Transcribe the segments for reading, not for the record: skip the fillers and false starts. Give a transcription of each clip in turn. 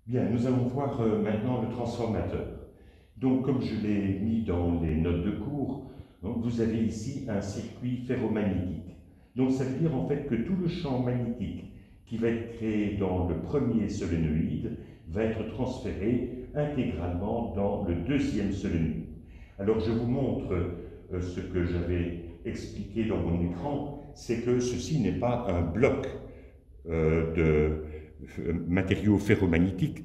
Bien, nous allons voir maintenant le transformateur. Donc, comme je l'ai mis dans les notes de cours, donc, vous avez ici un circuit ferromagnétique. Donc, ça veut dire en fait que tout le champ magnétique qui va être créé dans le premier solénoïde va être transféré intégralement dans le deuxième solénoïde. Alors, je vous montre ce que j'avais expliqué dans mon écran, c'est que ceci n'est pas un bloc de matériaux ferromagnétiques.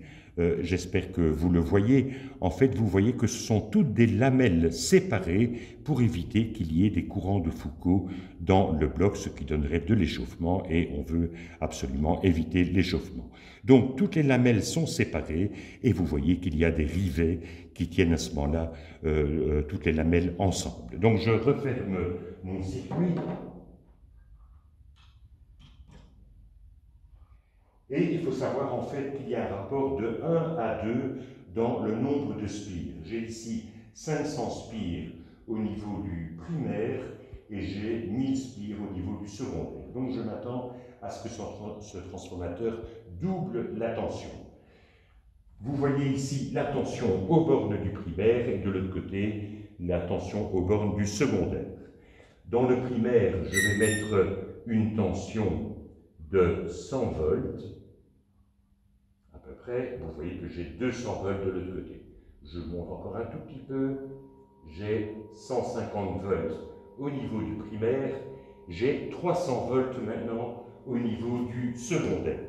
J'espère que vous le voyez. En fait, vous voyez que ce sont toutes des lamelles séparées pour éviter qu'il y ait des courants de Foucault dans le bloc, ce qui donnerait de l'échauffement, et on veut absolument éviter l'échauffement. Donc, toutes les lamelles sont séparées et vous voyez qu'il y a des rivets qui tiennent à ce moment-là toutes les lamelles ensemble. Donc, je referme mon circuit. Et il faut savoir en fait qu'il y a un rapport de 1 à 2 dans le nombre de spires. J'ai ici 500 spires au niveau du primaire et j'ai 1000 spires au niveau du secondaire. Donc je m'attends à ce que ce transformateur double la tension. Vous voyez ici la tension aux bornes du primaire et de l'autre côté la tension aux bornes du secondaire. Dans le primaire, je vais mettre une tension de 100 volts. À peu près, vous voyez que j'ai 200 volts de l'autre côté. Je monte encore un tout petit peu, j'ai 150 volts au niveau du primaire, j'ai 300 volts maintenant au niveau du secondaire.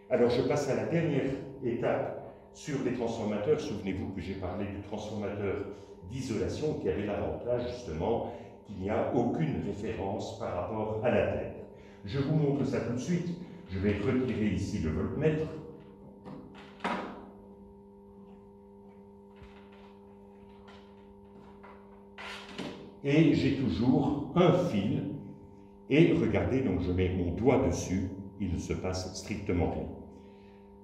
Alors je passe à la dernière étape sur les transformateurs. Souvenez-vous que j'ai parlé du transformateur d'isolation qui avait l'avantage justement qu'il n'y a aucune référence par rapport à la Terre. Je vous montre ça tout de suite. Je vais retirer ici le voltmètre. Et j'ai toujours un fil. Et regardez, donc je mets mon doigt dessus, il ne se passe strictement rien.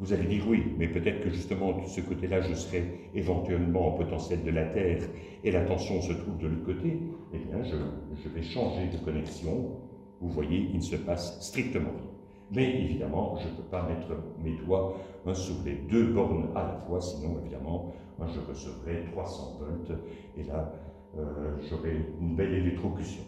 Vous allez dire oui, mais peut-être que justement de ce côté-là, je serai éventuellement en potentiel de la Terre et la tension se trouve de l'autre côté. Eh bien, je vais changer de connexion. Vous voyez, il ne se passe strictement rien. Mais évidemment, je ne peux pas mettre mes doigts sur les deux bornes à la fois, sinon évidemment, je recevrai 300 volts et là, j'aurai une belle électrocution.